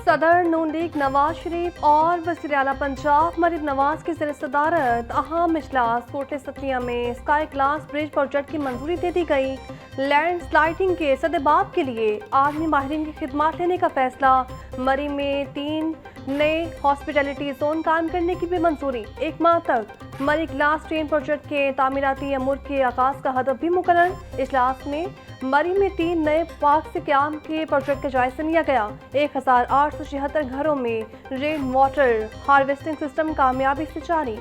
सदर नून लीग नवाज शरीफ और वज़ीर आला पंजाब मरीम नवाज की ज़ेर सदारत अहम इजलास कोटले सतिया में स्काई ग्लास ब्रिज प्रोजेक्ट की मंजूरी दे दी गई। लैंड स्लाइडिंग के सदेबाब के लिए आर्मी माहिरीन की खिदमत लेने का फैसला। मरी में 3 नए हॉस्पिटलिटी जोन कायम करने की भी मंजूरी। 1 माह तक मरी ग्लास ट्रेन प्रोजेक्ट के तामीराती अमूर के आगाज का हदफ भी मुकर्रर। इजलास में मरी में 3 नए पार्क से क्याम के प्रोजेक्ट का जायजा लिया गया। 1876 घरों में रेन वाटर हार्वेस्टिंग सिस्टम कामयाबी से जारी।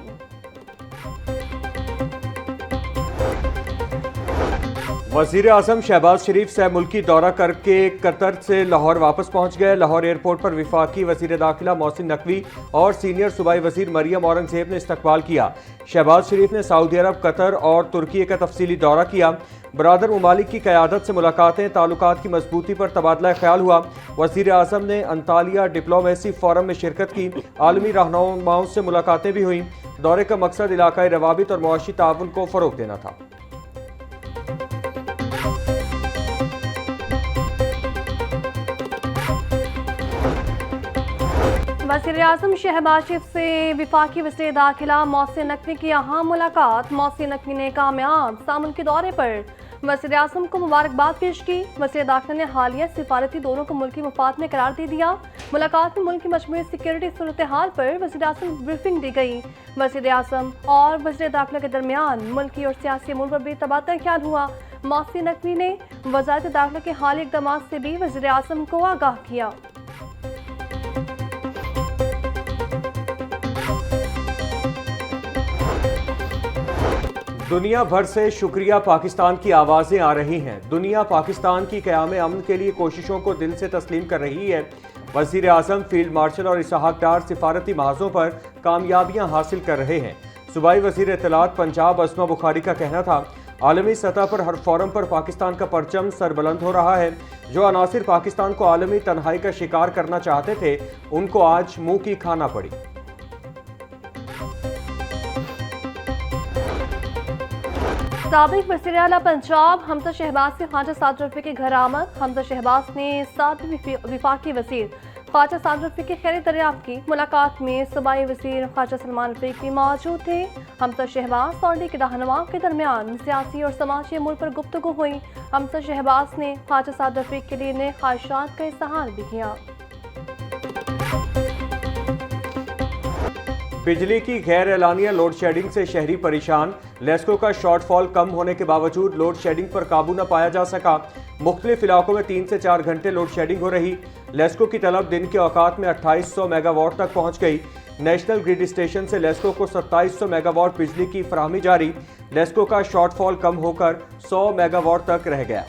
वज़ीर आज़म शहबाज शरीफ सह मुल्की दौरा करके कतर से लाहौर वापस पहुंच गए। लाहौर एयरपोर्ट पर वफाकी वज़ीर दाखिला मोहसिन नकवी और सीनियर सूबाई वज़ीर मरियम औरंगज़ेब ने इस्तकबाल किया। शहबाज शरीफ ने सऊदी अरब, कतर और तुर्की का तफसीली दौरा किया। बरादर ममालिक की क़यादत से मुलाकातें, ताल्लुकात की मजबूती पर तबादला ख्याल हुआ। वज़ीर आज़म ने अंतालिया डिप्लोमेसी फोरम में शिरकत की। आलमी रहनुमाओं से मुलाकातें भी हुई। दौरे का मकसद इलाकाई रवाबित और मुआशी ताउन को फ़रोग़ देना था। वज़ीर आज़म शहबाज शरीफ से वफाकी वज़ीर दाखिला मोहसिन नकवी की अहम मुलाकात। मोहसिन नकवी ने कामयाब सामुल के दौरे पर वज़ीर आज़म को मुबारकबाद पेश की। वज़ीर दाखिला ने हालिया सिफारती दौरों को मुल्की मफाद में करार दे दिया। मुलाकात में मुल्क की मजमूई सिक्योरिटी सूरत हाल पर वज़ीर आज़म को ब्रीफिंग दी गई। वज़ीर आज़म और वज़ीर दाखिला के दरमियान मुल्की और सियासी अमूर पर भी तबादला ख्याल हुआ। मोहसिन नकवी ने वज़ारत दाखिला के हालिया इक़दाम से भी वज़ीर आज़म को आगाह किया। दुनिया भर से शुक्रिया पाकिस्तान की आवाज़ें आ रही हैं। दुनिया पाकिस्तान की क़याम अमन के लिए कोशिशों को दिल से तस्लीम कर रही है। वज़ीर आज़म, फील्ड मार्शल और इसहाक डार सिफारती महाजों पर कामयाबियां हासिल कर रहे हैं। सूबाई वज़ीर इत्तलात पंजाब अस्मा बुखारी का कहना था, आलमी सतह पर हर फोरम पर पाकिस्तान का परचम सरबुलंद हो रहा है। जो अनासिर पाकिस्तान को आलमी तन्हाई का शिकार करना चाहते थे, उनको आज मुंह की खाना पड़ी। साबिक वज़ीर आला पंजाब हमजा शहबाज से ख्वाजा साद रफ़ी के घर आमद। हमजा शहबाज ने साबिक वफाकी वज़ीर ख्वाजा साद रफ़ी की खैर दरियाफ्त की। मुलाकात में सूबाई वज़ीर ख्वाजा सलमान रफ़ीक भी मौजूद थे। हमजा शहबाज और लीग रहनुमाओं के दरमियान सियासी और समाजी अमूर पर गुफ्तगू हुई। हमजा शहबाज ने ख्वाजा साद रफ़ीक के लिए नए ख्वाहिशात का इज़हार भी किया। बिजली की गैर एलानिया लोड शेडिंग से शहरी परेशान। लेस्को का शॉर्टफॉल कम होने के बावजूद लोड शेडिंग पर काबू न पाया जा सका। मुख्तलिफ इलाकों में 3 से 4 घंटे लोड शेडिंग हो रही। लेस्को की तलब दिन के औकात में 2800 मेगावाट तक पहुंच गई। नेशनल ग्रिड स्टेशन से लेस्को को 2700 मेगावाट बिजली की फराहमी जारी। लेस्को का शॉर्टफॉल कम होकर 100 मेगावाट तक रह गया।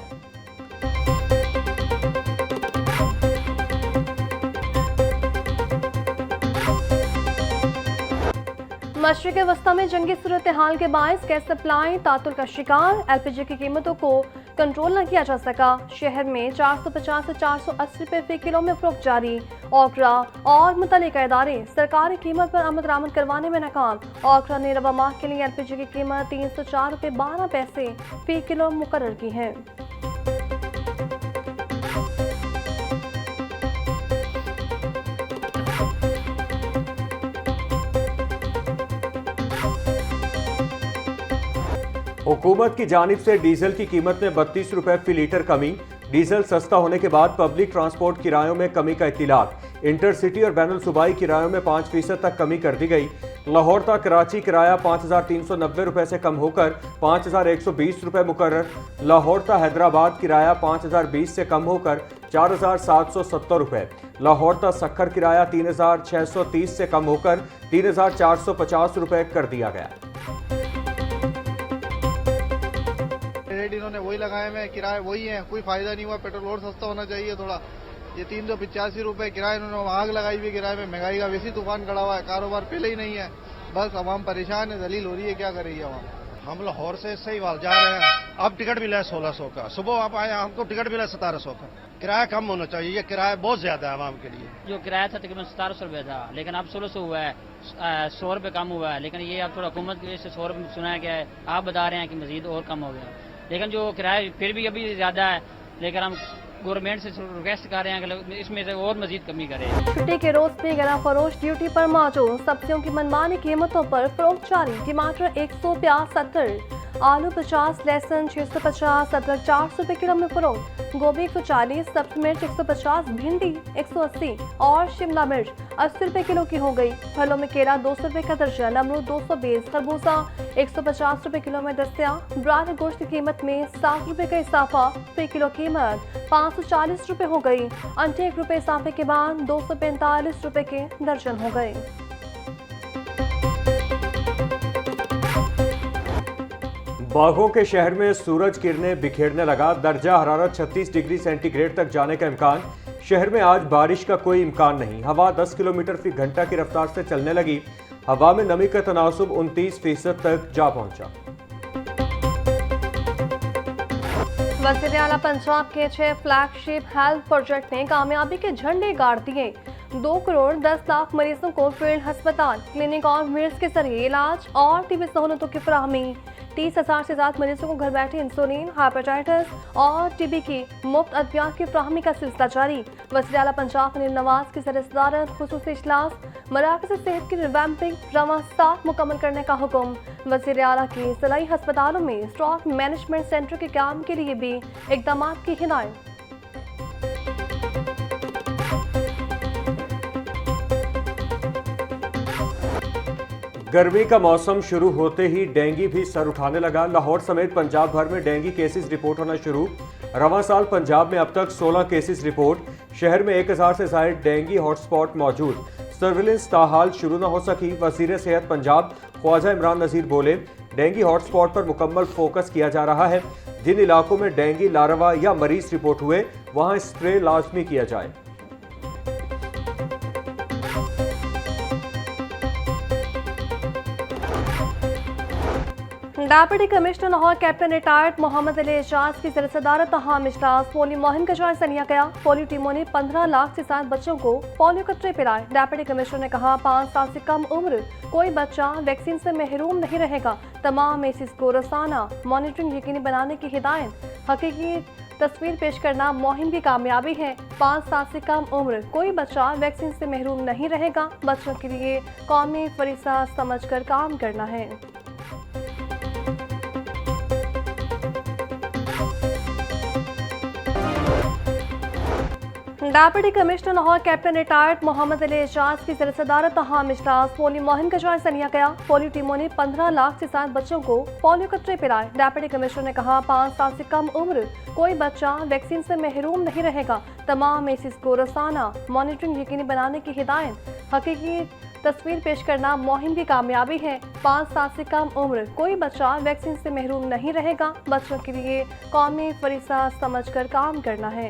मशरिक़ वस्ता में जंगी सूरत हाल के बायस गैस सप्लाई तातुल का शिकार। LPG की कीमतों को कंट्रोल न किया जा सका। शहर में 450 से 480 रुपये फी किलो में फरोख्त जारी। ओकरा और मुतल्लिका इदारे सरकारी कीमत पर आमद दरामद करवाने में नाकाम। ओकरा ने रवा माह के लिए LPG की कीमत 304 रुपये 12 पैसे फी किलो मुकर्रर की है। हुकूमत की जानिब से डीजल की कीमत में 32 रुपये फी लीटर कमी। डीजल सस्ता होने के बाद पब्लिक ट्रांसपोर्ट किरायों में कमी का इत्तिलाक। इंटरसिटी और बैनुल सूबाई किरायों में 5% तक कमी कर दी गई। लाहौर तक कराची किराया 5390 रुपये से कम होकर 5120 रुपये मुकर्रर। लाहौर तक हैदराबाद किराया 5020 से कम होकर 4770 रुपये। लाहौर तक सक्खर किराया 3630 से कम होकर 3450 रुपये कर दिया गया। रेट इन्होंने वही लगाए हुए, किराए वही है, कोई फायदा नहीं हुआ। पेट्रोल और सस्ता होना चाहिए थोड़ा। ये 385 रुपए किराए इन्होंने आग लगाई हुई किराए में। महंगाई का वैसी तूफान खड़ा हुआ है, कारोबार पहले ही नहीं है। बस आवाम परेशान है, दलील हो रही है, क्या कर रही है आवाम। हम लाहौर से सही वाल जा रहे हैं। अब टिकट मिला है 1600 का। सुबह आप आए, हमको टिकट मिला 1700 का। किराया कम होना चाहिए, ये किराया बहुत ज्यादा है आवाम के लिए। जो किराया था तकरीबन 1700 रुपये था, लेकिन अब 1600 हुआ है। 100 रुपये कम हुआ है, लेकिन ये अब थोड़ा हुकूमत की वजह से 100 रुपये सुनाया गया है। आप बता रहे हैं कि मजीद और कम हो गया, लेकिन जो किराया फिर भी अभी ज्यादा है। लेकिन हम गवर्नमेंट से रिक्वेस्ट कर रहे हैं कि इसमें से और मजीद कमी करें। छुट्टी के रोज में गला फरोश ड्यूटी पर मौजूद, सब्जियों की मनमानी कीमतों पर फरोख्त जारी। टमाटर 100, प्याज 70, आलू 50, लहसुन 650, अदरक 400 रुपए किलो में फरोख्त, गोभी 140, सब्ज मिर्च 150, भिंडी 180 और शिमला मिर्च 80 रुपए किलो की हो गई। फलों में केला 200 रुपए का दर्जन, अमरूद 220, खरबूजा 150 रुपए किलो में दस्तयाब। ब्रायलर गोश्त की कीमत में 60 रुपए का इजाफा, प्रति किलो कीमत 540 रुपए हो गई। अंडे 1 रुपए इजाफे के बाद 245 रुपए के दर्जन हो गए। बाघों के शहर में सूरज किरणें बिखेरने लगा, दर्जा हरारत 36 डिग्री सेंटीग्रेड तक जाने का इम्कान। शहर में आज बारिश का कोई इम्कान नहीं। हवा 10 किलोमीटर फी घंटा की रफ्तार से चलने लगी। हवा में नमी का तनासुब 29% तक जा पहुंचा। वज़ीर आला पंजाब के 6 फ्लैगशिप हेल्थ प्रोजेक्ट ने कामयाबी के झंडे गाड़ दिए। 2 करोड़ 10 लाख मरीजों को फील्ड अस्पताल, क्लिनिक और मिल्स के जरिए इलाज और टीबी सहूलतों की फराहमी। 30,000 से ज्यादा मरीजों को घर बैठे इंसुलिन, हाइपेटाइटिस और टीबी की मुफ्त अद्वियात की फराहमी का सिलसिला जारी। वज़ीर आला पंजाब मरीम नवाज की ज़र-ए-सदारत खुसूसी इजलास, मराकज़ सेहत की रिवैम्पिंग रवां साल मुकम्मल करने का हुक्म। वज़ीर आला की ज़िलाई अस्पतालों में स्टॉक मैनेजमेंट सेंटर के काम के लिए भी इक़दाम की हिदायत। गर्मी का मौसम शुरू होते ही डेंगू भी सर उठाने लगा। लाहौर समेत पंजाब भर में डेंगू केसेस रिपोर्ट होना शुरू। रवां साल पंजाब में अब तक 16 केसेस रिपोर्ट। शहर में 1000 से ज्यादा डेंगू हॉटस्पॉट मौजूद। सर्विलेंस ताहाल शुरू न हो सकी। वज़ीर सेहत पंजाब ख्वाजा इमरान नज़ीर बोले, डेंगू हॉटस्पॉट पर मुकम्मल फोकस किया जा रहा है। जिन इलाकों में डेंगू लार्वा या मरीज रिपोर्ट हुए वहां स्प्रे लाजमी किया जाए। Deputy commissioner Lahore captain retired Mohammad Ali Ejaz की ज़र-ए-सदारत अहम इजलास। पोलियो मुहिम का जायजा लिया गया। पोलियो टीमों ने 15 लाख से ज्यादा बच्चों को पोलियो कतरे पिलाए। डेप्यूटी कमिश्नर ने कहा, 5 साल से कम उम्र कोई बच्चा वैक्सीन से महरूम नहीं रहेगा। तमाम एसिस को रोजाना मॉनिटरिंग यकीनी बनाने की हिदायत। हकीकी तस्वीर पेश करना मुहिम की कामयाबी है। 5 साल से कम उम्र कोई बच्चा वैक्सीन से महरूम नहीं रहेगा। बच्चों के लिए कौमी फरीसा समझकर काम करना है। Deputy commissioner Lahore captain retired Mohammad Ali Ejaz की ज़र-ए-सदारत अहम इजलास। पोलियो मुहिम का जायजा लिया गया। पोलियो टीमों ने 15 लाख से ज्यादा बच्चों को पोलियो कतरे पिलाए। डेप्यूटी कमिश्नर ने कहा, 5 साल से कम उम्र कोई बच्चा वैक्सीन से महरूम नहीं रहेगा। तमाम एसिस को रोजाना मॉनिटरिंग यकीनी बनाने की हिदायत। हकीकी तस्वीर पेश करना मुहिम की कामयाबी है। 5 साल से कम उम्र कोई बच्चा वैक्सीन से महरूम नहीं रहेगा। बच्चों के लिए कौमी फरीसा समझकर काम करना है।